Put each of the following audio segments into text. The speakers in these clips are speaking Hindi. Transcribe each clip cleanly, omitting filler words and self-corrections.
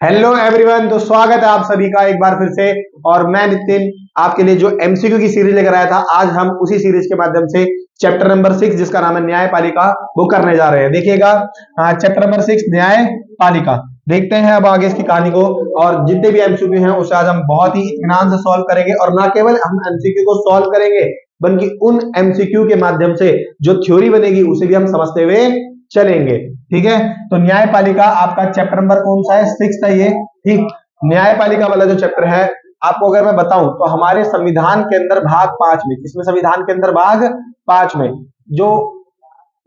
हेलो एवरीवन, तो स्वागत है आप सभी का एक बार फिर से। और मैं नितिन आपके लिए जो एमसीक्यू की सीरीज लेकर आया था, आज हम उसी सीरीज के माध्यम से चैप्टर नंबर 6 जिसका नाम है न्यायपालिका वो करने जा रहे हैं। देखिएगा, चैप्टर नंबर 6 न्यायपालिका। देखते हैं अब आगे इसकी कहानी को। और जितने भी एमसीक्यू हैं उसे आज हम बहुत ही इत्मीनान से सॉल्व करेंगे, और ना केवल हम एमसीक्यू को सॉल्व करेंगे बल्कि उन एमसीक्यू के माध्यम से जो थ्योरी बनेगी उसे भी हम समझते हुए चलेंगे। ठीक है, तो न्यायपालिका आपका चैप्टर नंबर कौन सा है? 6 है ये। ठीक, न्यायपालिका वाला जो चैप्टर है, आपको अगर मैं बताऊं तो हमारे संविधान के अंदर भाग 5 में, किसमें? संविधान के अंदर भाग 5 में जो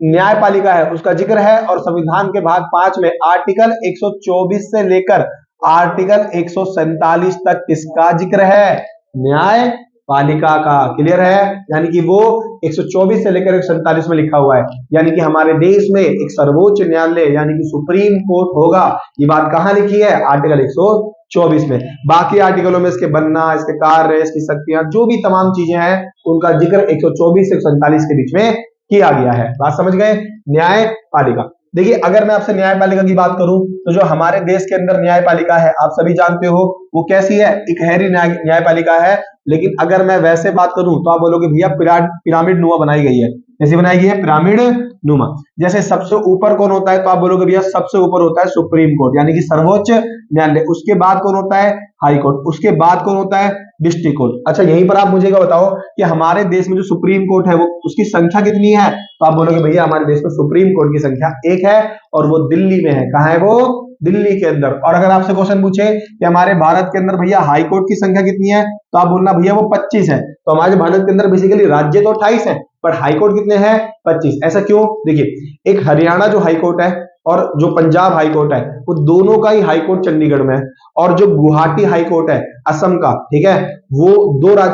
न्यायपालिका है उसका जिक्र है। और संविधान के भाग 5 में आर्टिकल 124 से लेकर आर्टिकल 147 तक किसका जिक्र है? न्यायपालिका का। क्लियर है? यानी कि वो 124 से लेकर 147 में लिखा हुआ है, यानी कि हमारे देश में एक सर्वोच्च न्यायालय यानी कि सुप्रीम कोर्ट होगा। ये बात कहां लिखी है? आर्टिकल 124 में। बाकी आर्टिकलों में इसके बनना, इसके कार्य, इसकी शक्तियां, जो भी तमाम चीजें हैं उनका जिक्र 124 से 147 के बीच में किया गया है। बात समझ गए? न्यायपालिका। देखिए, अगर मैं आपसे न्यायपालिका की बात करूं तो जो हमारे देश के अंदर न्यायपालिका है आप सभी जानते हो वो कैसी है? इकहरी न्यायपालिका है। लेकिन अगर मैं वैसे बात करूं तो आप बोलोगे भैया पिरामिड नुमा बनाई गई है। कैसी बनाई गई है? पिरामिड नुमा। जैसे सबसे ऊपर कौन होता है तो आप बोलोगे भैया सबसे ऊपर होता है सुप्रीम कोर्ट यानी कि सर्वोच्च न्यायालय। उसके बाद कौन होता है? High court. उसके बाद कौन होता है? District court. अच्छा, यहीं पर आप मुझे क्या बताओ कि हमारे देश में जो सुप्रीम कोर्ट है वो उसकी संख्या कितनी है? तो आप बोलोगे भैया हमारे देश में सुप्रीम कोर्ट की संख्या 1 है और वो दिल्ली में है। कहां है वो? दिल्ली के अंदर। और अगर आपसे क्वेश्चन पूछे कि हमारे भारत के अंदर भैया हाई कोर्ट की संख्या कितनी है तो आप बोलना भैया वो 25 है। तो हमारे भारत के अंदर बेसिकली राज्य तो 28 है पर हाई कोर्ट कितने हैं? 25। ऐसा क्यों? देखिए, एक हरियाणा जो हाई कोर्ट है और जो पंजाब हाई कोर्ट है वो दोनों का ही हाई कोर्ट चंडीगढ़ में है। और जो गुवाहाटी हाई कोर्ट है असम का, ठीक है, वो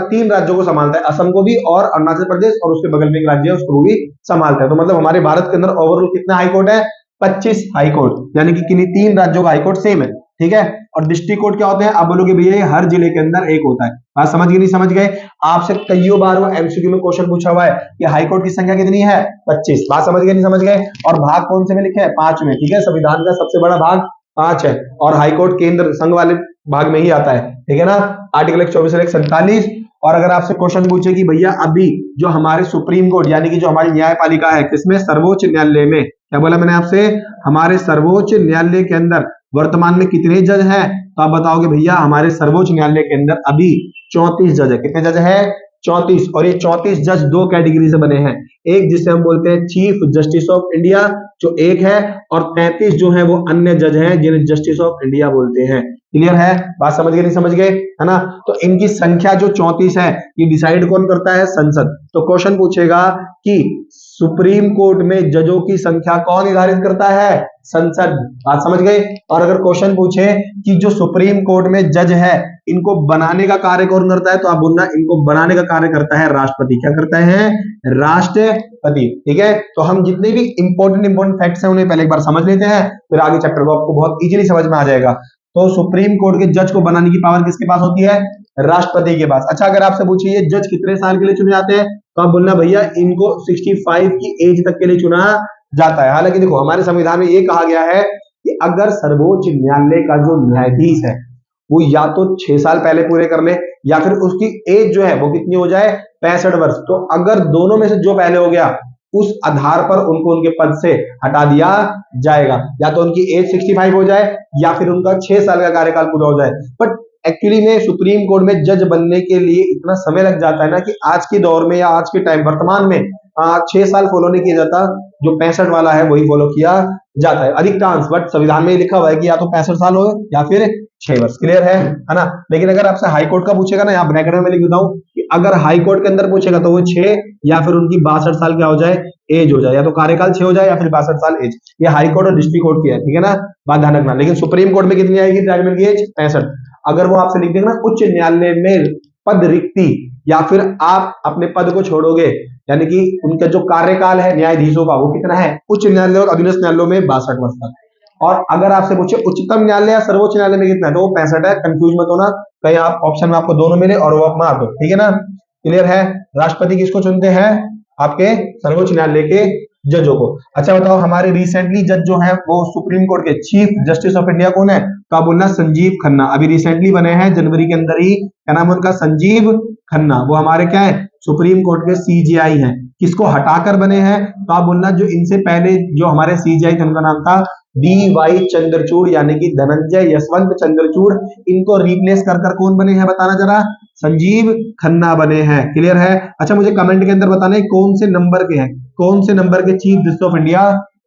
3 राज्यों को संभालता है, असम को भी और अरुणाचल प्रदेश, और उसके बगल में एक राज्य है उसको भी संभालता है। तो मतलब हमारे भारत के अंदर ओवरऑल कितना हाई कोर्ट है? 25 हाई कोर्ट, यानी कि किन्हीं 3 राज्यों का हाई कोर्ट सेम है। ठीक है, और डिस्ट्रिक्ट कोर्ट क्या होते हैं? आप बोलोगे भैया ये हर जिले के अंदर एक होता है। बात समझ गए? नहीं समझ गए? आपसे कईयों बार वो एमसीक्यू में क्वेश्चन पूछा हुआ है कि हाई कोर्ट की संख्या कितनी है? 25। बात समझ गए? नहीं समझ गए? और भाग कौन से में लिखे है? 5 में। ठीक है, संविधान का सबसे बड़ा भाग 5 है और हाई कोर्ट केंद्र संघ वाले भाग में ही आता है। ठीक है ना, आर्टिकल 124 से 147। और अगर आपसे क्वेश्चन पूछे कि भैया अभी जो हमारे सुप्रीम कोर्ट यानी कि जो हमारी न्यायपालिका है किसमें? सर्वोच्च न्यायालय में। क्या बोला मैंने आपसे? हमारे सर्वोच्च न्यायालय के अंदर वर्तमान में कितने जज हैं? तो आप बताओगे भैया हमारे सर्वोच्च न्यायालय के अंदर अभी 34 जज है। कितने जज है? 34। और ये 34 जज 2 कैटेगरी से बने हैं। एक जिसे हम बोलते हैं चीफ जस्टिस ऑफ इंडिया जो एक है, और 33 जो है वो अन्य जज हैं जिन्हें जस्टिस ऑफ इंडिया बोलते हैं। क्लियर है? बात समझ गए? नहीं समझ गए? है ना। तो इनकी संख्या जो 34 है ये डिसाइड कौन करता है? संसद। तो क्वेश्चन पूछेगा कि सुप्रीम कोर्ट में जजों की संख्या कौन निर्धारित करता है? संसद। बात समझ गए? और अगर क्वेश्चन पूछे कि जो सुप्रीम कोर्ट में जज है इनको बनाने का कार्य कौन करता है तो आप बोलना इनको बनाने का कार्य करता है राष्ट्रपति। क्या करता है? राष्ट्रपति। ठीक है, तो हम जितने भी इंपॉर्टेंट फैक्ट्स हैं उन्हें पहले एक बार समझ लेते हैं, फिर आगे चैप्टर को आपको बहुत इजीली समझ में आ जाएगा। तो सुप्रीम कोर्ट के जज को बनाने की पावर किसके पास होती है? राष्ट्रपति के पास। अच्छा, अगर आपसे पूछिए ये जज कितने साल के लिए चुने जाते हैं तो आप बोलना भैया इनको 65 की एज तक के लिए चुना जाता है। हालांकि देखो हमारे संविधान में ये कहा गया है कि अगर सर्वोच्च न्यायालय का जो न्यायाधीश है वो या तो 6 साल पहले पूरे कर ले या फिर उसकी एज जो है वो कितनी हो जाए? 65 वर्ष। तो अगर दोनों में से जो पहले हो गया उस आधार पर उनको उनके पद से हटा दिया जाएगा। या तो उनकी एज 65 हो जाए या फिर उनका 6 साल का कार्यकाल पूरा हो जाए। बट एक्चुअली में सुप्रीम कोर्ट में जज बनने के लिए इतना समय लग जाता है ना कि आज के दौर में या आज के टाइम वर्तमान में 6 साल फॉलो नहीं किया जाता, जो 65 वाला है वही फॉलो किया जाता है अधिकांश। बट संविधान में लिखा हुआ है कि या तो 65 साल हो या फिर 6 वर्ष। क्लियर है ना। लेकिन अगर आपसे हाई कोर्ट का पूछेगा ना, यहाँ ब्रैकेट में लिख देता हूं कि अगर हाई कोर्ट के अंदर पूछेगा तो वो 6 या फिर उनकी 62 साल क्या हो जाए? एज हो जाए। या तो कार्यकाल 6 हो जाए या फिर 62 साल एज। ये हाई कोर्ट और डिस्ट्रिक्ट कोर्ट की है। ठीक है ना, बात ध्यान रखना। लेकिन सुप्रीम कोर्ट में कितनी आएगी ट्राइब्यूनल की एज? 65। अगर वो आपसे लिख देगा ना उच्च न्यायालय में पद रिक्ति या फिर आप अपने पद को छोड़ोगे, यानी कि उनका जो कार्यकाल है न्यायाधीशों का वो कितना है? उच्च न्यायालय और अधीनस्थ न्यायालयों में 62 वर्ष तक। और अगर आपसे पूछे उच्चतम न्यायालय या सर्वोच्च न्यायालय में कितना है तो वो 65 है। कंफ्यूज मत होना, कहीं आप ऑप्शन में आपको दोनों मिले और वो आप मार दो। ठीक है ना, क्लियर है। राष्ट्रपति किसको चुनते हैं? आपके सर्वोच्च न्यायालय के जजों को। अच्छा बताओ, हमारे रिसेंटली जज जो है वो सुप्रीम कोर्ट के चीफ जस्टिस ऑफ इंडिया कौन है? तो आप बोलना संजीव खन्ना। अभी रिसेंटली बने हैं जनवरी के अंदर ही, क्या नाम है उनका? संजीव खन्ना। वो हमारे क्या है? सुप्रीम कोर्ट के सीजेआई हैं। किसको हटाकर बने हैं? तो आप बोलना जो इनसे पहले जो हमारे सीजेआई थे उनका नाम था डी वाई चंद्रचूड़, यानी कि धनंजय यशवंत चंद्रचूड़। इनको रिप्लेस कर कर कौन बने हैं बताना जरा? संजीव खन्ना बने हैं। क्लियर है? अच्छा मुझे कमेंट के अंदर बताना है कौन से नंबर के हैं, कौन से नंबर के चीफ जस्टिस ऑफ इंडिया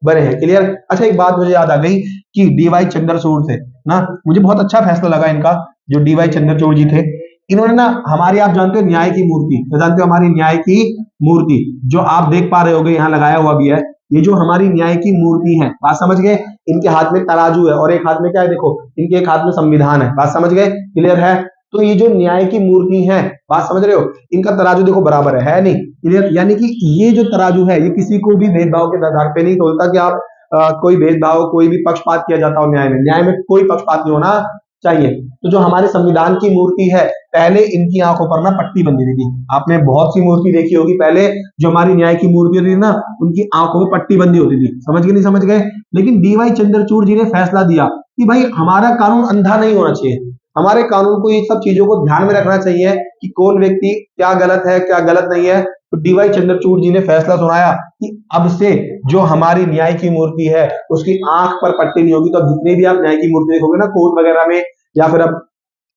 बने हैं। क्लियर? अच्छा एक बात मुझे याद आ गई कि डीवाई चंद्रचूड़ थे ना, मुझे बहुत अच्छा फैसला लगा इनका। जो डीवाई चंद्रचूड़ जी थे, इन्होंने ना हमारी, आप जानते हो न्याय की मूर्ति, तो जानते हो हमारी न्याय की मूर्ति जो आप देख पा रहे होगे यहाँ लगाया हुआ भी है, ये जो हमारी न्याय की मूर्ति है, बात समझ गए? इनके हाथ में तराजू है और एक हाथ में क्या है? देखो इनके एक हाथ में संविधान है। बात समझ गए? क्लियर है? तो ये जो न्याय की मूर्ति है, बात समझ रहे हो, इनका तराजू देखो बराबर है नहीं? क्लियर? यानी कि ये जो तराजू है ये किसी को भी भेदभाव के आधार पे नहीं तोलता कि आप कोई भेदभाव, कोई भी पक्षपात किया जाता हो न्याय में। न्याय में कोई पक्षपात नहीं होना चाहिए। तो जो हमारे संविधान की मूर्ति है, पहले इनकी आंखों पर ना पट्टी बंधी हुई थी। आपने बहुत सी मूर्ति देखी होगी, पहले जो हमारी न्याय की मूर्ति होती थी ना, उनकी आंखों में पट्टी बंधी होती थी। समझ गए नहीं समझ गए? लेकिन डीवाई चंद्रचूड़ जी ने फैसला दिया कि भाई हमारा कानून अंधा नहीं होना चाहिए, हमारे कानून को ये सब चीजों को ध्यान में रखना चाहिए कि कौन व्यक्ति क्या गलत है क्या गलत नहीं है। तो डीवाई चंद्रचूड़ जी ने फैसला सुनाया कि अब से जो हमारी न्याय की मूर्ति है उसकी आंख पर पट्टी नहीं होगी। तो अब जितनी भी आप न्याय की मूर्ति देखोगे ना कोर्ट वगैरह में, या फिर अब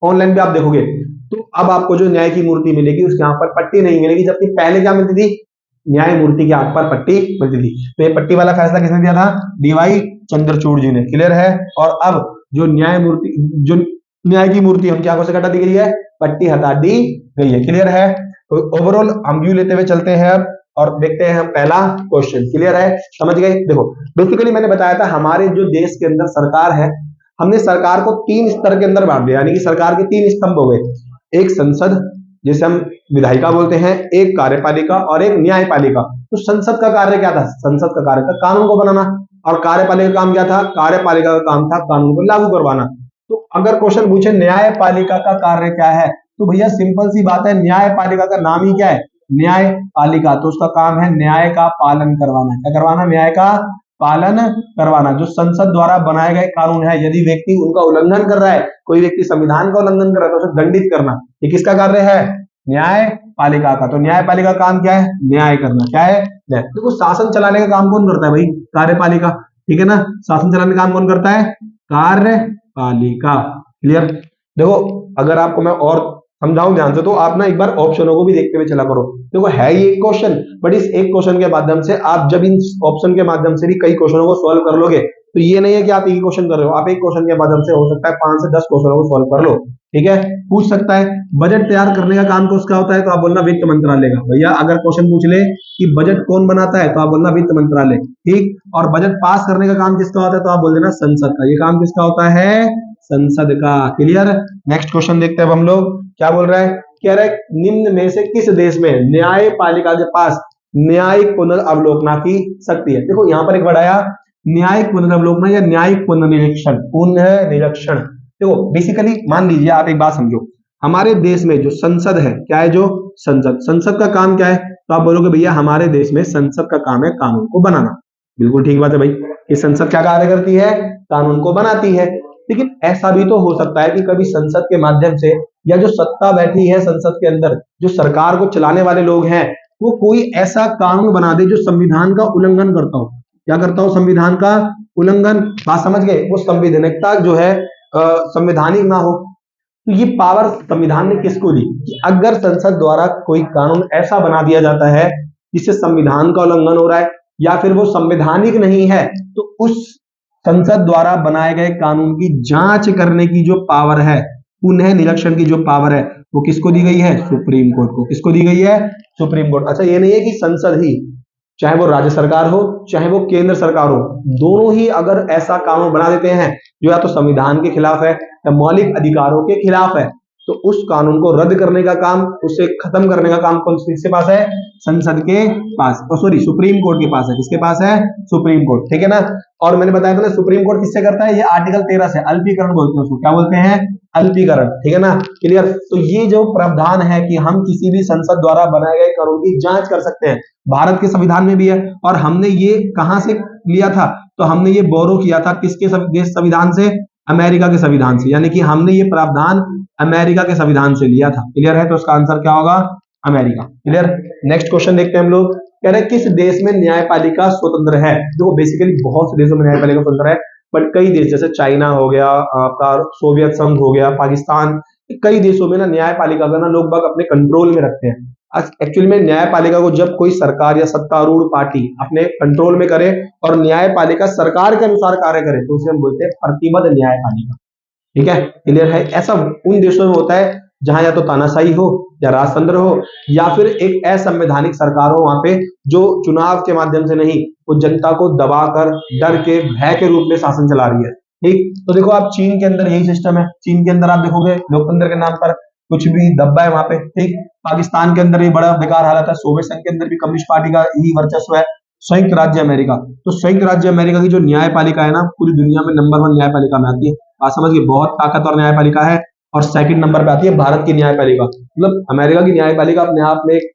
ऑनलाइन भी आप देखोगे, तो अब आपको जो न्याय की मूर्ति मिलेगी उसके आंख पर पट्टी नहीं मिलेगी। जबकि पहले क्या मिलती थी? न्याय मूर्ति की आंख पर पट्टी मिलती थी। तो ये पट्टी वाला फैसला किसने दिया था? डीवाई चंद्रचूड़ जी ने। क्लियर है? और अब जो न्याय मूर्ति, जो न्याय की मूर्ति उनकी आंखों से हटा दी गई है, पट्टी हटा दी गई है। क्लियर है? तो ओवरऑल हम व्यू लेते हुए चलते हैं अब और देखते हैं हम पहला क्वेश्चन। क्लियर है? समझ गए? देखो बेसिकली मैंने बताया था हमारे जो देश के अंदर सरकार है, हमने सरकार को 3 स्तर के अंदर बांट दिया, यानी कि सरकार के 3 स्तंभ हो गए। एक संसद जिसे हम विधायिका बोलते हैं, एक कार्यपालिका और एक न्यायपालिका। तो संसद का कार्य क्या था? संसद का कार्य था कानून को बनाना, और कार्यपालिका का काम क्या था? कार्यपालिका का काम था कानून को लागू करवाना। तो अगर क्वेश्चन पूछे न्यायपालिका का कार्य क्या है, तो भैया सिंपल सी बात है, न्यायपालिका का नाम ही क्या है? न्यायपालिका। तो उसका काम है न्याय का पालन करवाना। क्या करवाना? न्याय का पालन करवाना। जो संसद द्वारा बनाए गए कानून है, यदि व्यक्ति उनका उल्लंघन कर रहा है, कोई व्यक्ति संविधान का उल्लंघन कर रहा है, तो उसे दंडित करना, ये किसका कार्य है? न्यायपालिका का। तो न्यायपालिका का काम क्या है? न्याय करना। क्या है? न्याय। देखो शासन चलाने का काम कौन करता है भाई? कार्यपालिका। ठीक है ना? शासन चलाने का काम कौन करता है? कार्यपालिका। क्लियर? देखो अगर आपको मैं और समझाऊं ध्यान से, तो आप ना एक बार ऑप्शनों को भी देखते हुए चला करो। देखो है ये एक क्वेश्चन, बट इस एक क्वेश्चन के माध्यम से आप जब इन ऑप्शन के माध्यम से भी कई क्वेश्चनों को सॉल्व कर लोगे, तो ये नहीं है कि आप एक ही क्वेश्चन कर रहे हो, आप एक क्वेश्चन के माध्यम से हो सकता है 5 से 10 क्वेश्चनों को सॉल्व कर लो। ठीक है? पूछ सकता है बजट तैयार करने का काम किसका होता है, तो आप बोलना वित्त मंत्रालय का। भैया अगर क्वेश्चन पूछ ले कि बजट कौन बनाता है, तो आप बोलना वित्त मंत्रालय। ठीक? और बजट पास करने का काम किसका होता है, तो आप बोल देना संसद का। ये काम किसका होता है? संसद का। क्लियर? नेक्स्ट क्वेश्चन देखते हैं अब हम लोग क्या बोल रहा है। कह रहा है निम्न में से किस देश में न्यायपालिका के पास न्यायिक पुनर्वलोकन की शक्ति है? देखो यहां पर एक वर्ड आया न्यायिक पुनर्वलोकन या न्यायिक पुनर्निरीक्षण, पुनर्निरीक्षण। देखो बेसिकली मान लीजिए, आप एक बात समझो, हमारे देश में जो संसद है, क्या है? जो संसद, संसद का काम क्या है? तो आप बोलोगे भैया हमारे देश में संसद का काम है कानून को बनाना। बिल्कुल ठीक बात है भाई, ये संसद क्या कार्य करती है? कानून को बनाती है। लेकिन ऐसा भी तो हो सकता है कि कभी संसद के माध्यम से, या जो सत्ता बैठी है संसद के अंदर, जो सरकार को चलाने वाले लोग हैं, वो कोई ऐसा कानून बना दे जो संविधान का उल्लंघन करता हो। क्या करता हो? संविधान का उल्लंघन। बात समझ गए? वो संवैधानिकता जो है संवैधानिक ना हो। तो ये पावर संविधान ने किसको दी कि अगर संसद द्वारा कोई कानून ऐसा बना दिया जाता है जिससे संविधान का उल्लंघन हो रहा है, या फिर वो संवैधानिक नहीं है, तो उस संसद द्वारा बनाए गए कानून की जांच करने की जो पावर है, पुनः निरीक्षण की जो पावर है, वो किसको दी गई है? सुप्रीम कोर्ट को। किसको दी गई है? Supreme court. अच्छा ये नहीं है कि संसद ही, चाहे वो राज्य सरकार हो चाहे वो केंद्र सरकार हो, दोनों ही अगर ऐसा कानून बना देते हैं जो या तो संविधान के खिलाफ है या मौलिक अधिकारों के खिलाफ है, तो उस कानून को रद्द करने का काम, उसे खत्म करने का काम कौन किसके पास है? संसद के पास, सॉरी सुप्रीम कोर्ट के पास है। किसके पास है? सुप्रीम कोर्ट, ठीक है ना। और मैंने बताया था ना सुप्रीम कोर्ट किससे करता है? ये आर्टिकल 13 से, अल्पीकरण बोलते हैं उसको। क्या बोलते हैं? अल्पीकरण, ठीक है ना। क्लियर। तो ये जो प्रावधान है कि हम किसी भी संसद द्वारा बनाए गए कानून की जांच कर सकते हैं, भारत के संविधान में भी है। और हमने ये कहां से लिया था? तो हमने ये बोरो किया था किसके देश संविधान से? अमेरिका के संविधान से। यानी कि हमने ये प्रावधान अमेरिका के संविधान से लिया था। क्लियर है। तो उसका आंसर क्या होगा? अमेरिका। क्लियर। नेक्स्ट क्वेश्चन देखते हैं हम लोग। कह रहे हैं किस देश में न्यायपालिका स्वतंत्र है? देखो बेसिकली बहुत से देशों में न्यायपालिका स्वतंत्र है, बट कई देश जैसे चाइना हो गया, आपका सोवियत संघ हो गया, पाकिस्तान, कई देशों में ना न्यायपालिका का ना लोग बाग अपने कंट्रोल में रखते हैं। एक्चुअली में न्यायपालिका को जब कोई सरकार या सत्तारूढ़ पार्टी अपने कंट्रोल में करे और न्यायपालिका सरकार के अनुसार कार्य करे तो उसे हम बोलते हैं प्रतिबद्ध न्यायपालिका। ठीक है। क्लियर है। ऐसा उन देशों में होता है जहां या तो तानाशाही हो या राजतंत्र हो या फिर एक असंवैधानिक सरकार हो, वहां पे जो चुनाव के माध्यम से नहीं, वो जनता को दबाकर डर के भय के रूप में शासन चला रही है। ठीक। तो देखो आप चीन के अंदर यही सिस्टम है। चीन के अंदर आप देखोगे लोकतंत्र के नाम पर कुछ भी दब्बा है वहां पे। ठीक। पाकिस्तान के अंदर भी बड़ा बेकार हालत है। सोवियत संघ के अंदर भी कम्युनिस्ट पार्टी का ही वर्चस्व है। संयुक्त राज्य अमेरिका, तो संयुक्त राज्य अमेरिका की जो न्यायपालिका है ना, पूरी दुनिया में नंबर 1 न्यायपालिका में आती है। बात समझिए, बहुत ताकतवर न्यायपालिका है। और सेकंड नंबर पे आती है भारत की न्यायपालिका। मतलब अमेरिका की न्यायपालिका अपने आप में एक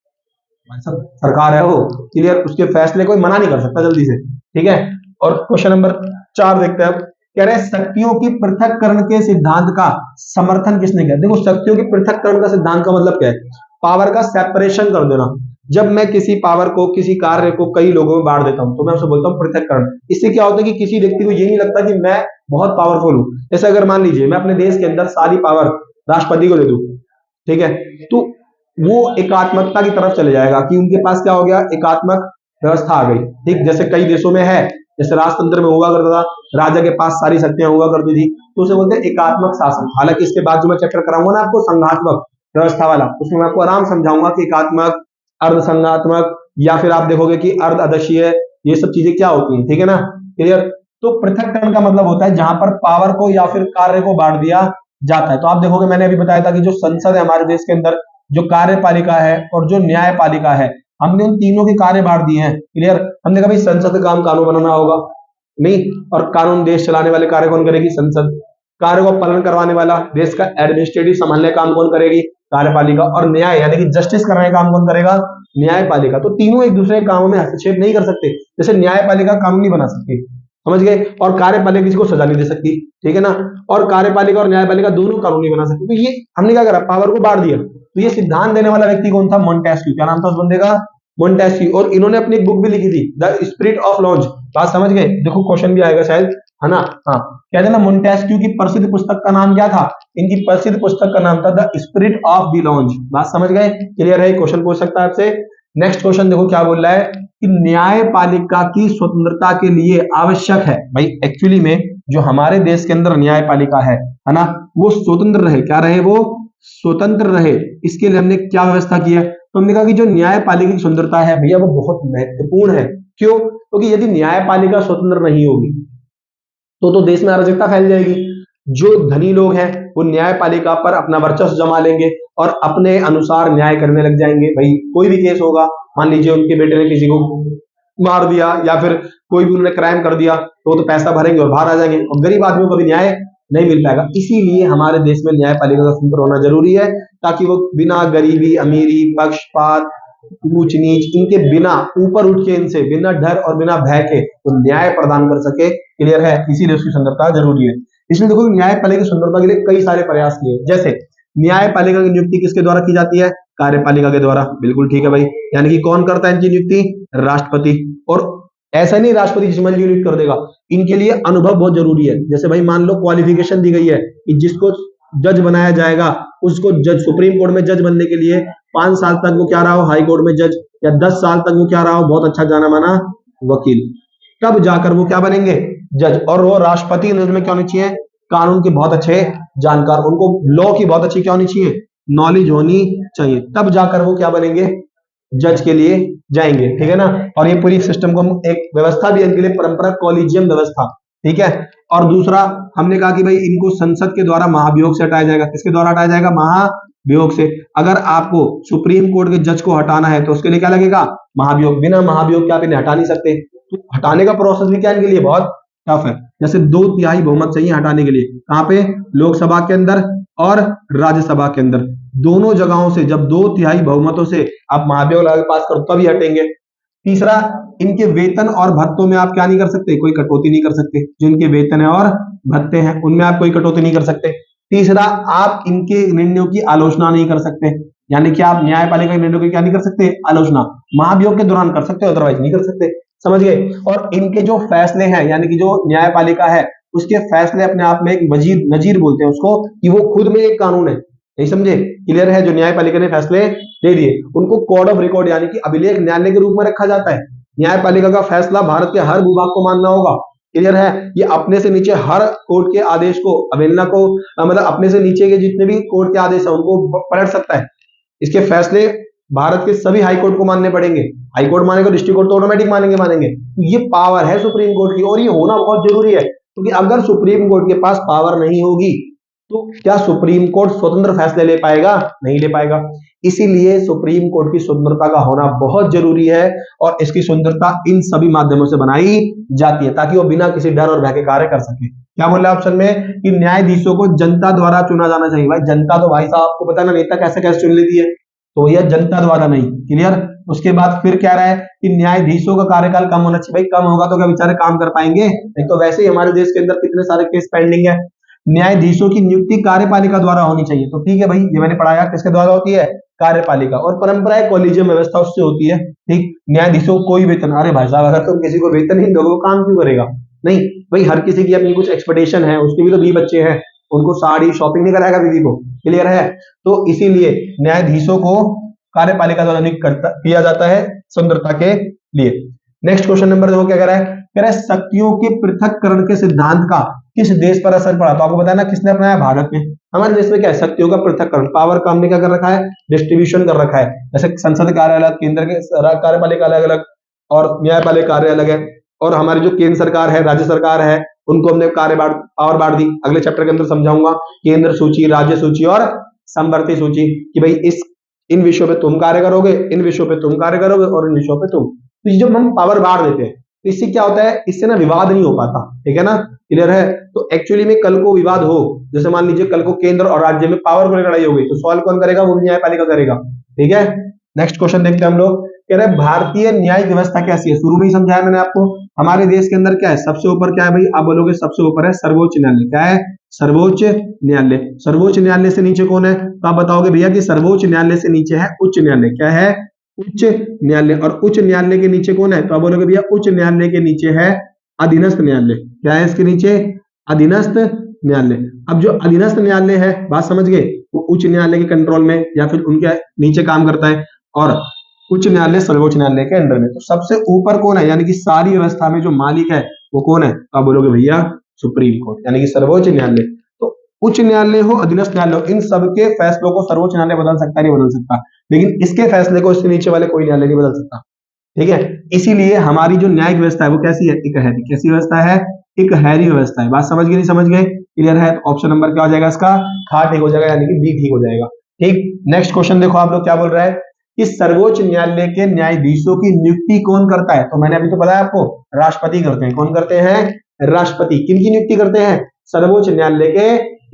सरकार है वो। क्लियर। उसके फैसले कोई मना नहीं कर सकता जल्दी से। ठीक है। और क्वेश्चन नंबर 4 देखते हैं। कह रहे हैं शक्तियों की पृथक्करण के सिद्धांत का समर्थन किसने किया? देखो शक्तियों की पृथक्करण का सिद्धांत का मतलब क्या है? पावर का सेपरेशन कर देना। जब मैं किसी पावर को, किसी कार्य को कई लोगों में बांट देता हूं तो मैं उसे बोलता हूं पृथक्करण। इससे क्या होता है कि किसी व्यक्ति को ये नहीं लगता कि मैं बहुत पावरफुल हूं। जैसे अगर मान लीजिए मैं अपने देश के अंदर सारी पावर राष्ट्रपति को दे दूं, ठीक है, तो वो एकात्मकता की तरफ चले जाएगा कि उनके पास क्या हो गया? एकात्मक व्यवस्था आ गई। ठीक। जैसे कई देशों में है, जैसे राजतंत्र में हुआ करता था, राजा के पास सारी शक्तियां हुआ करती थी, तो उसे बोलते हैं एकात्मक शासन। हालांकि इसके बाद जो मैं चैप्टर कराऊंगा ना आपको संघात्मक व्यवस्था वाला, उसमें मैं आपको आराम समझाऊंगा कि एकात्मक, अर्धसंघात्मक, या फिर आप देखोगे कि अर्ध आदर्शीय, ये सब चीजें क्या होती हैं। ठीक है ना। क्लियर। तो पृथक्करण का मतलब होता है जहां पर पावर को या फिर कार्य को बांट दिया जाता है। तो आप देखोगे मैंने अभी बताया था कि जो संसद है हमारे देश के अंदर, जो कार्यपालिका है और जो न्यायपालिका है, हमने उन तीनों के कार्य बांट दिए हैं। क्लियर। हमने कभी संसद का काम कानून बनाना होगा नहीं, और कानून देश चलाने वाले कार्य कौन करेगी? संसद। कार्य को पालन करवाने वाला, देश का एडमिनिस्ट्रेटिव संभालने का काम कौन करेगी? कार्यपालिका। और न्याय यानी कि जस्टिस करने का काम कौन करेगा? न्यायपालिका। तो तीनों एक दूसरे के कामों में हस्तक्षेप नहीं कर सकते। जैसे न्यायपालिका कानून नहीं बना सकती, समझ गए, और कार्यपालिका किसी को सजा नहीं दे सकती। ठीक है ना। और कार्यपालिका और न्यायपालिका दोनों कानून नहीं बना सकती। तो ये हमने क्या करा? पावर को बांट दिया। तो ये सिद्धांत देने वाला व्यक्ति कौन था? मोंटेस्क्यू। क्या नाम था उस बंदे का? मोंटेस्क्यू। और इन्होंने अपनी एक बुक भी लिखी थी, द स्पिरिट ऑफ लॉज। बात समझ गए। देखो क्वेश्चन भी आएगा शायद, है ना। हाँ, कहते हैं ना मोंटेस्क्यू की प्रसिद्ध पुस्तक का नाम क्या था? इनकी प्रसिद्ध पुस्तक का नाम था the spirit of the launch. बात समझ गए। क्लियर है। क्वेश्चन पूछ सकता है आपसे। नेक्स्ट क्वेश्चन देखो क्या बोल रहा है कि न्यायपालिका की स्वतंत्रता के लिए आवश्यक है। भाई एक्चुअली में जो हमारे देश के अंदर न्यायपालिका है ना, वो स्वतंत्र रहे। क्या रहे? वो स्वतंत्र रहे। इसके लिए हमने क्या व्यवस्था की है? तो हमने कहा कि जो न्यायपालिका की स्वतंत्रता है भैया वो बहुत महत्वपूर्ण है। क्यों? क्योंकि यदि न्यायपालिका स्वतंत्र नहीं होगी तो देश में अराजकता फैल जाएगी। जो धनी लोग हैं वो न्यायपालिका पर अपना वर्चस्व जमा लेंगे और अपने अनुसार न्याय करने लग जाएंगे। भाई कोई भी केस होगा, मान लीजिए उनके बेटे ने किसी को मार दिया या फिर कोई भी उन्होंने क्राइम कर दिया, तो वो तो पैसा भरेंगे और बाहर आ जाएंगे, और गरीब आदमियों को भी न्याय नहीं मिल पाएगा। इसीलिए हमारे देश में न्यायपालिका का स्वतंत्र होना जरूरी है, ताकि वो बिना गरीबी, अमीरी, पक्षपात, ऊंच नीच, इनके बिना, ऊपर उठ के इनसे बिना डर और बिना भय के तो न्याय प्रदान कर सके। क्लियर है। इसीलिए उसकी स्वतंत्रता जरूरी है। इसलिए देखो न्यायपालिका की स्वतंत्रता के लिए कई सारे प्रयास किए। जैसे न्यायपालिका की नियुक्ति किसके द्वारा की जाती है? कार्यपालिका के द्वारा। बिल्कुल ठीक है भाई। यानी कि कौन करता है इनकी नियुक्ति? राष्ट्रपति। और ऐसा नहीं राष्ट्रपति जिस मर्जी नियुक्त कर देगा, इनके लिए अनुभव बहुत जरूरी है। जैसे भाई मान लो क्वालिफिकेशन दी गई है कि जिसको जज बनाया जाएगा उसको जज, सुप्रीम कोर्ट में जज बनने के लिए 5 साल तक वो क्या रहा हो हाई कोर्ट में जज, या 10 साल तक वो क्या रहा हो बहुत अच्छा जाना माना वकील, तब जाकर वो क्या बनेंगे? जज। और वो राष्ट्रपति की नजर में क्या होनी चाहिए? कानून के बहुत अच्छे जानकार, उनको लॉ की बहुत अच्छी क्या होनी चाहिए? नॉलेज होनी चाहिए, तब जाकर वो क्या बनेंगे? जज के लिए जाएंगे। ठीक है ना। और ये पूरी सिस्टम को हम एक व्यवस्था भी इनके लिए परंपरा कॉलेजियम व्यवस्था, ठीक है। और दूसरा हमने कहा कि भाई इनको संसद के द्वारा महाभियोग से हटाया जाएगा। किसके द्वारा हटाया जाएगा? महाभियोग से। अगर आपको सुप्रीम कोर्ट के जज को हटाना है तो उसके लिए क्या लगेगा? महाभियोग। बिना महाभियोग के आप इन्हें हटा नहीं सकते। तो हटाने का प्रोसेस भी क्या इनके लिए बहुत टफ है। जैसे 2/3 बहुमत चाहिए हटाने के लिए। कहां पे? लोकसभा के अंदर और राज्यसभा के अंदर, दोनों जगहों से जब 2/3 बहुमतों से आप महाभियोग लगा के पास करो तभी हटेंगे। तीसरा, इनके वेतन और भत्तों में आप क्या नहीं कर सकते? कोई कटौती नहीं कर सकते। जो इनके वेतन है और भत्ते हैं उनमें आप कोई कटौती नहीं कर सकते। तीसरा, आप इनके निर्णयों की आलोचना नहीं कर सकते, यानी कि आप न्यायपालिका के निर्णयों की क्या नहीं कर सकते? आलोचना। महाभियोग के दौरान कर सकते हो, अदरवाइज नहीं कर सकते। समझ गए? और इनके जो फैसले हैं, यानी कि जो न्यायपालिका है उसके फैसले अपने आप में एक नजीर बोलते हैं उसको, कि वो खुद में एक कानून है। नहीं समझे? क्लियर है? जो न्यायपालिका ने फैसले दे दिए उनको कोड ऑफ रिकॉर्ड यानी कि अभिलेख न्यायालय के रूप में रखा जाता है। न्यायपालिका का फैसला भारत के हर भूभाग को मानना होगा। क्लियर है? ये अपने से नीचे हर कोर्ट के आदेश को, अवहेलना को, मतलब अपने से नीचे के जितने भी कोर्ट के आदेश है उनको पलट सकता है। इसके फैसले भारत के सभी हाई कोर्ट को मानने पड़ेंगे। हाई कोर्ट मानेगा, डिस्ट्रिक्ट कोर्ट तो ऑटोमेटिक मानेंगे। तो ये पावर है सुप्रीम कोर्ट की, और ये होना बहुत जरूरी है, क्योंकि अगर सुप्रीम कोर्ट के पास पावर नहीं होगी तो क्या सुप्रीम कोर्ट स्वतंत्र फैसले ले पाएगा? नहीं ले पाएगा। इसीलिए सुप्रीम कोर्ट की स्वतंत्रता का होना बहुत जरूरी है, और इसकी स्वतंत्रता इन सभी माध्यमों से बनाई जाती है ताकि वो बिना किसी डर और भय के कार्य कर सके। क्या बोल रहा है ऑप्शन में? कि न्यायाधीशों को जनता द्वारा चुना जाना चाहिए। भाई जनता तो भाई साहब आपको पता ना नेता कैसे कैसे चुन लेती है, तो यह जनता द्वारा नहीं। क्लियर? उसके बाद फिर क्या रहा है कि न्यायाधीशों का कार्यकाल कम होना चाहिए। भाई कम होगा तो क्या बेचारे काम कर पाएंगे? एक तो वैसे ही हमारे देश के अंदर कितने सारे केस पेंडिंग है। न्यायाधीशों की नियुक्ति कार्यपालिका द्वारा होनी चाहिए। तो ठीक है भाई, ये मैंने पढ़ाया किसके द्वारा होती है? कार्यपालिका। और परंपरा है कॉलेजियम व्यवस्था उससे होती है। ठीक, न्यायाधीशों को कोई वेतन, अरे भाई साहब अगर तुम किसी को वेतन नहीं दोगे वो काम क्यों करेगा? नहीं भाई, हर किसी की अपनी कुछ एक्सपेक्टेशन है, उसके भी तो 20 बच्चे हैं, उनको साड़ी शॉपिंग नहीं कराएगा बीवी को। क्लियर है? तो इसीलिए न्यायाधीशों को कार्यपालिका द्वारा नियुक्त किया जाता है स्वतंत्रता के लिए। नेक्स्ट क्वेश्चन नंबर देखो क्या कह रहा है? कह रहा है शक्तियों के पृथक्करण के सिद्धांत का किस देश पर असर पड़ा? तो आपको बताया ना किसने अपनाया? भारत में। हमारे देश में क्या है? शक्तियों का पृथक्करण, पावर का हमने क्या कर रखा है? डिस्ट्रीब्यूशन कर रखा है। जैसे संसद कार्य अलग, केंद्र के कार्यपालिका अलग अलग, और न्यायपालिका कार्य अलग है। और हमारी जो केंद्र सरकार है, राज्य सरकार है, उनको हमने पावर बांट दी। अगले चैप्टर के अंदर समझाऊंगा केंद्र सूची, राज्य सूची और समवर्ती सूची, कि भाई इन विषयों पे तुम कार्य करोगे, इन विषयों पे तुम कार्य करोगे, और इन विषयों पे तुम। तो जब हम पावर बांट देते हैं तो इससे क्या होता है? इससे ना विवाद नहीं हो पाता। ठीक है ना? क्लियर है? तो एक्चुअली में कल को विवाद हो, जैसे मान लीजिए कल को केंद्र और राज्य में पावर को लड़ाई हो गई, तो सॉल्व कौन करेगा? वो न्यायपालिका करेगा। ठीक है? नेक्स्ट क्वेश्चन देखते हैं हम लोग। कह रहे हैं भारतीय न्यायिक व्यवस्था कैसी है? शुरू में ही समझाया मैंने आपको। हमारे देश के अंदर क्या है? सबसे ऊपर क्या है भाई? आप बोलोगे सबसे ऊपर है सर्वोच्च न्यायालय। क्या है? सर्वोच्च न्यायालय। सर्वोच्च न्यायालय से नीचे कौन है? तो आप बताओगे भैया कि सर्वोच्च न्यायालय से नीचे है उच्च न्यायालय। क्या है? उच्च न्यायालय। और उच्च न्यायालय के नीचे कौन है? तो आप बोलोगे भैया उच्च न्यायालय के नीचे है अधीनस्थ न्यायालय। क्या है इसके नीचे? अधीनस्थ न्यायालय। अब जो अधीनस्थ न्यायालय है, बात समझ गए, वो उच्च न्यायालय के कंट्रोल में या फिर उनके नीचे काम करता है, और उच्च न्यायालय सर्वोच्च न्यायालय के अंडर में। तो सबसे ऊपर कौन है? यानी कि सारी व्यवस्था में जो मालिक है वो कौन है? तो आप बोलोगे भैया सुप्रीम कोर्ट, यानी कि सर्वोच्च न्यायालय। तो उच्च न्यायालय हो, अधीनस्थ न्यायालय हो, इन सबके फैसलों को सर्वोच्च न्यायालय बदल सकता है? नहीं बदल सकता। लेकिन इसके फैसले को इससे नीचे वाले कोई न्यायालय नहीं बदल सकता। ठीक है? इसीलिए हमारी जो न्यायिक व्यवस्था है वो कैसी है? इकहरी। कैसी व्यवस्था है? इकहरी व्यवस्था है। बात समझ गए? नहीं समझ गए? क्लियर है? तो ऑप्शन नंबर क्या हो जाएगा इसका? खा ठीक हो जाएगा, यानी कि बी ठीक हो जाएगा। ठीक, नेक्स्ट क्वेश्चन देखो आप लोग क्या बोल रहा है कि सर्वोच्च न्यायालय के न्यायाधीशों की नियुक्ति कौन करता है? तो मैंने अभी तो बताया आपको, राष्ट्रपति करते हैं। कौन करते हैं? राष्ट्रपति। किनकी नियुक्ति करते हैं? सर्वोच्च न्यायालय के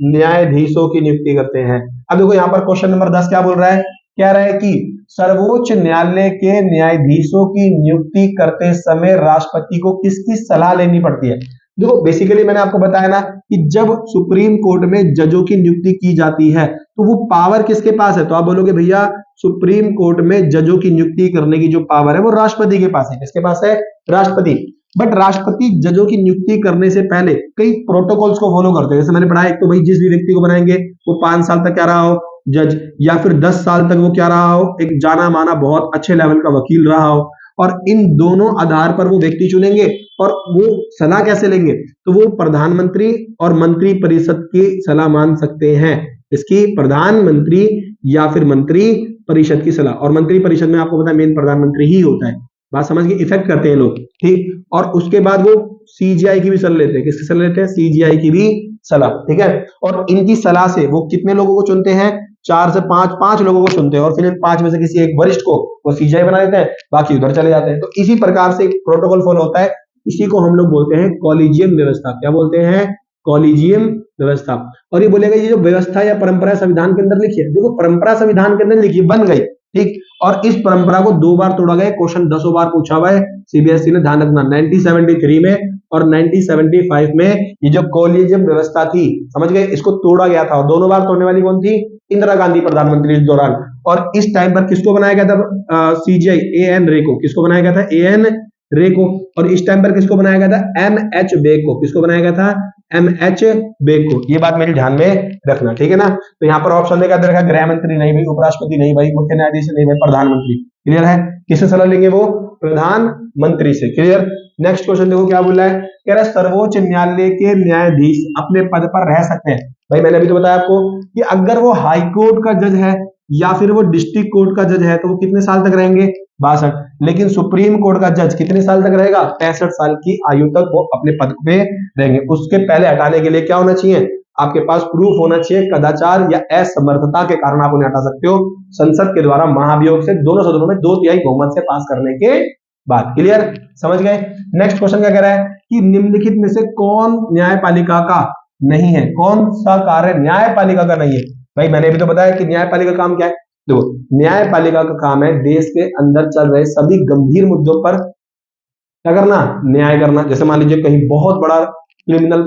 न्यायाधीशों की नियुक्ति करते हैं। अब देखो यहाँ पर क्वेश्चन नंबर 10 क्या बोल रहा है? कह रहा है कि सर्वोच्च न्यायालय के न्यायाधीशों की नियुक्ति करते समय राष्ट्रपति को किसकी सलाह लेनी पड़ती है? देखो बेसिकली मैंने आपको बताया ना कि जब सुप्रीम कोर्ट में जजों की नियुक्ति की जाती है तो वो पावर किसके पास है? तो आप बोलोगे भैया सुप्रीम कोर्ट में जजों की नियुक्ति करने की जो पावर है वो राष्ट्रपति के पास है। किसके पास है? राष्ट्रपति। बट राष्ट्रपति जजों की नियुक्ति करने से पहले कई प्रोटोकॉल्स को फॉलो करते हैं। जैसे मैंने पढ़ा, एक तो भाई जिस भी व्यक्ति को बनाएंगे वो 5 साल तक क्या रहा हो जज, या फिर 10 साल तक वो क्या रहा हो, एक जाना माना बहुत अच्छे लेवल का वकील रहा हो। और इन दोनों आधार पर वो व्यक्ति चुनेंगे। और वो सलाह कैसे लेंगे? तो वो प्रधानमंत्री और मंत्री परिषद की सलाह मान सकते हैं। इसकी प्रधानमंत्री या फिर मंत्री परिषद की सलाह। और मंत्री परिषद में आपको पता है मेन प्रधानमंत्री ही होता है। बात समझ के इफेक्ट करते हैं लोग, ठीक। और उसके बाद वो सीजीआई की भी सलाह लेते हैं। किसकी सलाह लेते हैं? सीजीआई की भी सलाह, ठीक है। और इनकी सलाह से वो कितने लोगों को चुनते हैं? 4 से 5 लोगों को चुनते हैं, और फिर इन 5 में से किसी एक वरिष्ठ को वो सीजीआई बना देते हैं, बाकी उधर चले जाते हैं। तो इसी प्रकार से प्रोटोकॉल फॉलो होता है। इसी को हम लोग बोलते हैं कॉलेजियम व्यवस्था। क्या बोलते हैं? कॉलेजियम व्यवस्था। और ये बोलेगा ये जो व्यवस्था या परंपरा संविधान के अंदर लिखी है, देखो परंपरा संविधान के अंदर लिखी बन गई, ठीक। और इस परंपरा को 2 बार तोड़ा गया, क्वेश्चन 10 बार पूछा हुआ है सीबीएसई ने, ध्यान रखना। 1973 में और 1975 में ये जो कॉलेजियम व्यवस्था थी, समझ गए, इसको तोड़ा गया था। और दोनों बार तोड़ने वाली कौन थी? इंदिरा गांधी प्रधानमंत्री इस दौरान। और इस टाइम पर किसको बनाया गया था? सीजीआई एएन रे को। किसको बनाया गया था? एएन रे को। और इस टाइम पर किसको बनाया गया था? एमएच बेग को। किसको बनाया गया था? एमएच बेग को। ये बात मेरे ध्यान में रखना, ठीक है ना। तो यहाँ पर ऑप्शन देखा देखा, गृह मंत्री नहीं भाई, उपराष्ट्रपति नहीं भाई, मुख्य न्यायाधीश नहीं भाई, प्रधानमंत्री। क्लियर है? किससे सलाह लेंगे? वो प्रधानमंत्री से। क्लियर? नेक्स्ट क्वेश्चन देखो क्या बोल रहा है, कह रहा है सर्वोच्च न्यायालय के न्यायाधीश अपने पद पर रह सकते हैं। भाई मैंने अभी तो बताया आपको कि अगर वो हाई कोर्ट का जज है या फिर वो डिस्ट्रिक्ट कोर्ट का जज है तो वो कितने साल तक रहेंगे? 62। लेकिन सुप्रीम कोर्ट का जज कितने साल तक रहेगा? 65 साल की आयु तक वो अपने पद पे रहेंगे। उसके पहले हटाने के लिए क्या होना चाहिए? आपके पास प्रूफ होना चाहिए, कदाचार या असमर्थता के कारण आप उन्हें हटा सकते हो संसद के द्वारा महाभियोग से, दोनों सदनों में 2/3 बहुमत से पास करने के बाद। क्लियर? समझ गए? नेक्स्ट क्वेश्चन क्या कह रहा है कि निम्नलिखित में से कौन न्यायपालिका का नहीं है? कौन सा कार्य न्यायपालिका का नहीं है? भाई मैंने भी तो बताया कि न्यायपालिका का काम क्या है। देखो न्यायपालिका का काम है देश के अंदर चल रहे सभी गंभीर मुद्दों पर क्या करना? न्याय करना। जैसे मान लीजिए कहीं बहुत बड़ा क्रिमिनल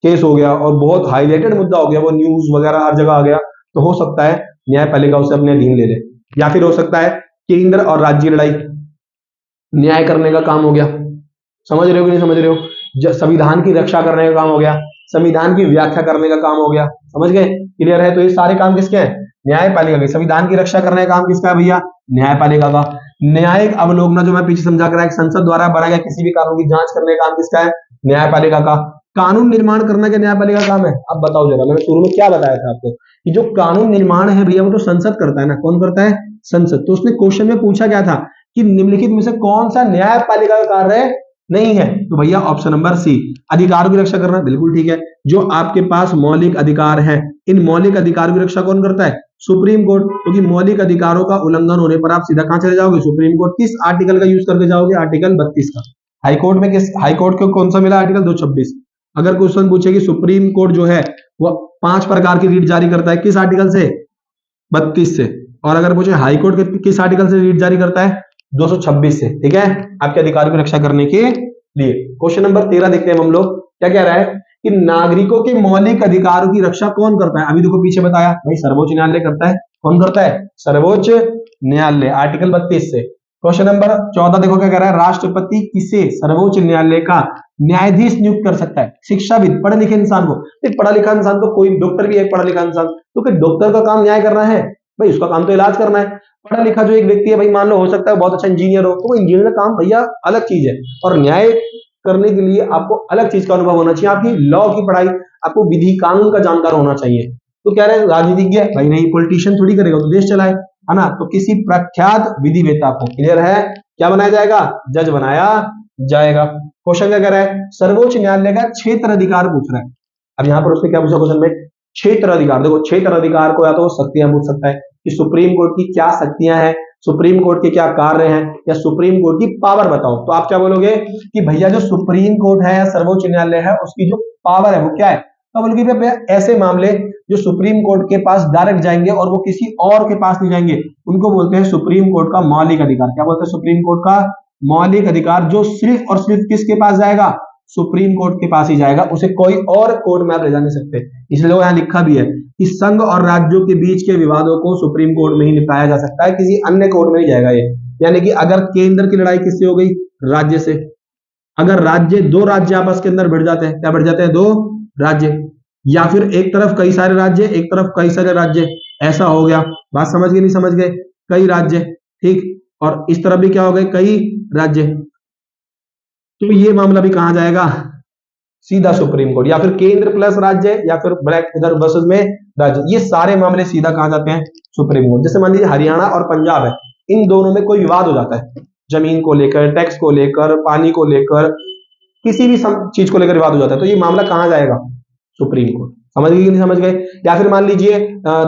केस हो गया और बहुत हाईलाइटेड मुद्दा हो गया, वो न्यूज वगैरह हर जगह आ गया, तो हो सकता है न्यायपालिका उसे अपने अधीन ले ले। या फिर हो सकता है केंद्र और राज्य लड़ाई, न्याय करने का काम हो गया। समझ रहे हो कि नहीं समझ रहे हो? संविधान की रक्षा करने का काम हो गया, संविधान की व्याख्या करने का काम हो गया। समझ गए? क्लियर है? तो ये सारे काम किसके हैं? न्यायपालिका के। संविधान की रक्षा करने का काम किसका है भैया? न्यायपालिका का। न्यायिक अवलोकन जो मैं पीछे समझा कर संसद द्वारा बनाया गया किसी भी कानून की जांच करने का काम किसका है? न्यायपालिका का। कानून निर्माण करना क्या न्यायपालिका का काम है? अब बताओ जरा, मैंने शुरू में क्या बताया था आपको कि जो कानून निर्माण है भैया वो तो संसद करता है ना। कौन करता है? संसद। तो उसने क्वेश्चन में पूछा क्या था कि निम्नलिखित में से कौन सा न्यायपालिका का कार्य नहीं है? तो भैया ऑप्शन नंबर सी, अधिकारों की रक्षा करना। बिल्कुल ठीक है। जो आपके पास मौलिक अधिकार है, इन मौलिक अधिकारों की रक्षा कौन करता है? Supreme court. क्योंकि मौलिक अधिकारों का उल्लंघन होने पर आप सीधा कहां चले जाओगे? Supreme court. किस आर्टिकल का यूज करके जाओगे? आर्टिकल 32 का। हाईकोर्ट में किस हाईकोर्ट को कौन सा मिला? आर्टिकल 226। अगर क्वेश्चन पूछे कि सुप्रीम कोर्ट जो है वो 5 प्रकार की रीट जारी करता है, किस आर्टिकल से? 32 से। और अगर पूछे हाईकोर्ट किस आर्टिकल से रीट जारी करता है? 226 से। ठीक है, आपके अधिकारों की रक्षा करने के लिए। क्वेश्चन नंबर 13 देखते हैं हम लोग क्या कह रहा है कि नागरिकों के मौलिक अधिकारों की रक्षा कौन करता है? अभी देखो पीछे बताया भाई, सर्वोच्च न्यायालय करता है। कौन करता है? सर्वोच्च न्यायालय, आर्टिकल 32 से। क्वेश्चन नंबर 14 देखो क्या कह रहा है, राष्ट्रपति किसे सर्वोच्च न्यायालय का न्यायाधीश नियुक्त कर सकता है? शिक्षाविद, पढ़े लिखे इंसान को। पढ़ा लिखा इंसान तो कोई, डॉक्टर भी एक पढ़ा लिखा इंसान, तो फिर डॉक्टर का काम न्याय करना है भाई, उसका काम तो इलाज करना है। पढ़ा लिखा जो एक व्यक्ति है भाई, मान लो हो सकता है बहुत अच्छा इंजीनियर हो, तो वो इंजीनियर का काम भैया अलग चीज है। और न्याय करने के लिए आपको अलग चीज का अनुभव होना चाहिए, आपकी लॉ की पढ़ाई, आपको विधि कानून का जानकार होना चाहिए। तो कह रहे हैं राजनीतिज्ञ भाई नहीं, पॉलिटिशियन थोड़ी करेगा, तो देश चलाए, है ना। तो किसी प्रख्यात विधिवेत्ता को, क्लियर है, क्या बनाया जाएगा? जज बनाया जाएगा। क्वेश्चन क्या कह रहा है, सर्वोच्च न्यायालय का क्षेत्र अधिकार पूछ रहा है। अब यहाँ पर उसने क्या पूछा क्वेश्चन में? क्षेत्र अधिकार। देखो क्षेत्र अधिकार को या तो शक्तियां पूछ सकता है कि सुप्रीम कोर्ट की क्या शक्तियां हैं, सुप्रीम कोर्ट के क्या कार्य हैं, या सुप्रीम कोर्ट की पावर बताओ। तो आप क्या बोलोगे कि भैया जो सुप्रीम कोर्ट है या सर्वोच्च न्यायालय है उसकी जो पावर है वो क्या है? तो बोलोगे भैया ऐसे मामले जो सुप्रीम कोर्ट के पास डायरेक्ट जाएंगे और वो किसी और के पास नहीं जाएंगे, उनको बोलते हैं सुप्रीम कोर्ट का मौलिक अधिकार। क्या बोलते हैं? सुप्रीम कोर्ट का मौलिक अधिकार, जो सिर्फ और सिर्फ किसके पास जाएगा? सुप्रीम कोर्ट के पास ही जाएगा, उसे कोई और कोर्ट में आप ले जा नहीं सकते। इसलिए यहाँ लिखा भी है कि संघ और राज्यों के बीच के विवादों को सुप्रीम कोर्ट में ही निपटाया जा सकता है, किसी अन्य कोर्ट में नहीं जाएगा ये। यानी कि अगर केंद्र की लड़ाई किससे हो गई? राज्य से। अगर राज्य, दो राज्य आपस के अंदर भिड़ जाते हैं, क्या भिड़ जाते हैं? दो राज्य, या फिर एक तरफ कई सारे राज्य, एक तरफ कई सारे राज्य, ऐसा हो गया। बात समझ गए नहीं समझ गए? कई राज्य, ठीक, और इस तरफ भी क्या हो गए? कई राज्य। तो ये मामला भी कहां जाएगा? सीधा सुप्रीम कोर्ट, या फिर केंद्र प्लस राज्य, या फिर ब्लैक इधर वर्सेस में राज्य, ये सारे मामले सीधा कहां जाते हैं? Supreme court. जैसे मान लीजिए हरियाणा और पंजाब है, इन दोनों में कोई विवाद हो जाता है, जमीन को लेकर, टैक्स को लेकर, पानी को लेकर, किसी भी चीज को लेकर विवाद हो जाता है तो ये मामला कहां जाएगा? Supreme court. समझ गए कि नहीं समझ गए? या फिर मान लीजिए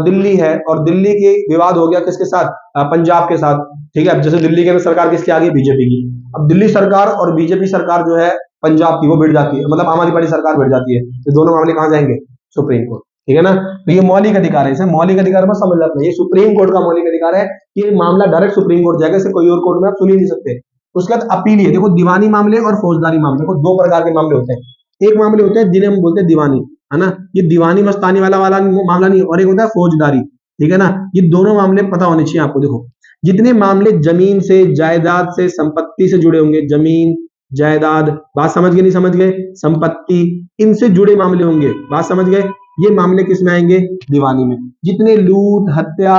दिल्ली है और दिल्ली के विवाद हो गया किसके साथ? पंजाब के साथ। ठीक है, अब जैसे दिल्ली के सरकार किसकी आ गई? बीजेपी की। अब दिल्ली सरकार और बीजेपी सरकार जो है पंजाब की, वो भिड़ जाती है, मतलब आम आदमी पार्टी सरकार भिड़ जाती है, तो दोनों मामले कहां जाएंगे? Supreme court. ठीक है ना? तो ये मौलिक अधिकार है, इसे मौलिक अधिकार में समझ लेना, ये सुप्रीम कोर्ट का मौलिक अधिकार है कि ये मामला डायरेक्ट सुप्रीम कोर्ट जाएगा, इसे कोई और कोर्ट में आप सुन ही नहीं सकते। उसके बाद अपील है, देखो दीवानी मामले और फौजदारी मामले, देखो दो प्रकार के मामले होते हैं। एक मामले होते हैं जिन्हें हम बोलते हैं दीवानी, है ना, ये दीवानी मस्तानी वाला मामला नहीं, और एक होता है फौजदारी। ठीक है ना? ये दोनों मामले पता होने चाहिए आपको। देखो जितने मामले जमीन से, जायदाद से, संपत्ति से जुड़े होंगे, जमीन, जायदाद, बात समझ गए नहीं समझ गए? संपत्ति, इनसे जुड़े मामले होंगे, बात समझ गए? ये मामले किस में आएंगे? दीवानी में। जितने लूट, हत्या,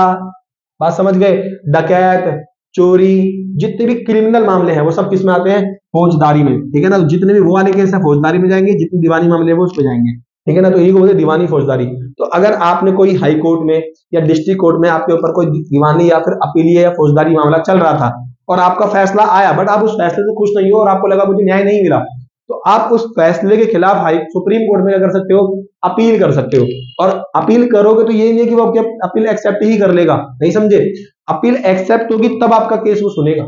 बात समझ गए, डकैत, चोरी, जितने भी क्रिमिनल मामले हैं वो सब किस में आते हैं? फौजदारी में। ठीक है ना? जितने भी वो वाले केस है फौजदारी में जाएंगे, जितने दीवानी मामले वो उसमें जाएंगे। ठीक है ना? तो यही बोलते दीवानी फौजदारी। तो अगर आपने कोई हाई कोर्ट में या डिस्ट्रिक्ट कोर्ट में आपके ऊपर कोई दीवानी या फिर अपीलीय या फौजदारी मामला चल रहा था और आपका फैसला आया, बट आप उस फैसले से खुश नहीं हो और आपको लगा मुझे न्याय नहीं मिला, तो आप उस फैसले के खिलाफ हाई सुप्रीम कोर्ट में क्या कर सकते हो? अपील कर सकते हो। और अपील करोगे तो ये नहीं है कि वो आपकी अपील एक्सेप्ट ही कर लेगा, नहीं समझे? अपील एक्सेप्ट होगी तब आपका केस वो सुनेगा।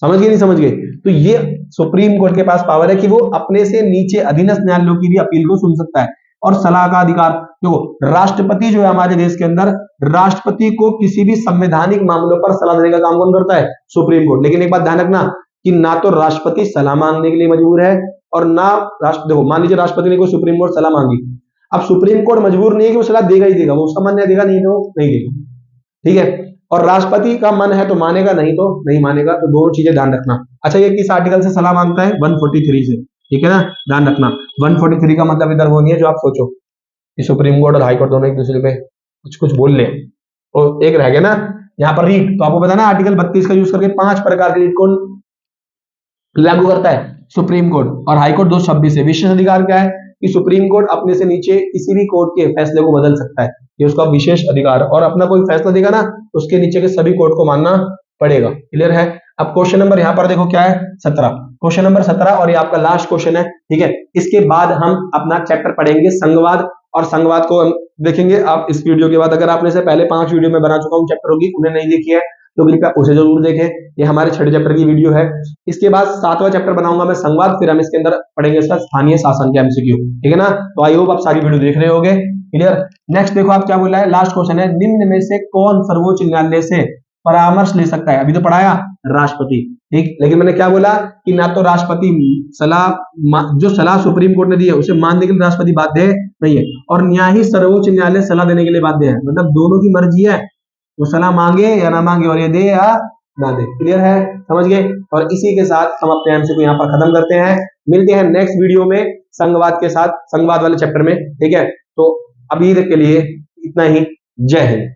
समझ गए नहीं समझ गए? तो ये सुप्रीम कोर्ट के पास पावर है कि वो अपने से नीचे अधीनस्थ न्यायालयों की भी अपील को सुन सकता है। और सलाह का अधिकार, देखो राष्ट्रपति जो है हमारे देश के अंदर, राष्ट्रपति को किसी भी संवैधानिक मामलों पर सलाह देने का काम कौन करता है? Supreme court. लेकिन एक बात ध्यान रखना कि ना तो राष्ट्रपति सलाह मांगने के लिए मजबूर है और ना देखो मान लीजिए राष्ट्रपति ने कोई सुप्रीम कोर्ट सलाह मांगी, अब सुप्रीम कोर्ट मजबूर नहीं है कि वो सलाह देगा ही देगा, वो उसका मन नहीं देगा, नहीं तो नहीं देगा। ठीक है? और राष्ट्रपति का मन है तो मानेगा, नहीं तो नहीं मानेगा। तो दोनों चीजें ध्यान रखना। अच्छा, ये किस आर्टिकल से सलाह मांगता है? 143 से। ठीक है ना? ध्यान रखना 143 का मतलब इधर वो नहीं है जो आप सोचो कि सुप्रीम कोर्ट और हाई कोर्ट दोनों एक दूसरे पे कुछ कुछ बोल ले। और एक रह गया ना यहाँ पर रीट, तो आपको बताना आर्टिकल 32 का यूज करके 5 प्रकार के रीट कौन लागू करता है? Supreme court. और हाई कोर्ट 226 है। विशेष अधिकार क्या है? कि सुप्रीम कोर्ट अपने से नीचे किसी भी कोर्ट के फैसले को बदल सकता है, ये उसका विशेष अधिकार। और अपना कोई फैसला देगा ना, उसके नीचे के सभी कोर्ट को मानना पड़ेगा। क्लियर है? अब क्वेश्चन नंबर यहाँ पर देखो क्या है? 17। क्वेश्चन नंबर 17 और ये आपका लास्ट क्वेश्चन है। ठीक है? इसके बाद हम अपना चैप्टर पढ़ेंगे संघवाद, और संघवाद को हम देखेंगे आप इस वीडियो के बाद। अगर आपने से पहले 5 वीडियो में बना चुका हूं चैप्टरों की, उन्हें नहीं देखी है तो कृपया उसे जरूर देखें, ये हमारे 6ठे चैप्टर की वीडियो है। इसके बाद 7वां चैप्टर बनाऊंगा मैं संघवाद, फिर हम इसके अंदर पढ़ेंगे इसका स्थानीय शासन के एमसीक्यू। ठीक है ना? तो आई होप आप सारी वीडियो देख रहे होंगे। क्लियर? नेक्स्ट देखो आप क्या बोला है, लास्ट क्वेश्चन है, निम्न में से कौन सर्वोच्च न्यायालय से परामर्श ले सकता है? अभी तो पढ़ाया राष्ट्रपति। ठीक, लेकिन मैंने क्या बोला कि ना तो राष्ट्रपति जो सलाह सुप्रीम कोर्ट ने दी है उसे मानने के लिए राष्ट्रपति बाध्य नहीं है, और न्याय ही सर्वोच्च न्यायालय सलाह देने के लिए बाध्य है। मतलब दोनों की मर्जी है, वो सलाह मांगे या ना मांगे, और ये दे या ना दे। क्लियर है? समझ गए? और इसी के साथ हम अपने एमसीक्यू को यहाँ पर खत्म करते हैं। मिलते हैं नेक्स्ट वीडियो में संघवाद के साथ, संघवाद वाले चैप्टर में। ठीक है? तो अभी के लिए इतना ही। जय हिंद।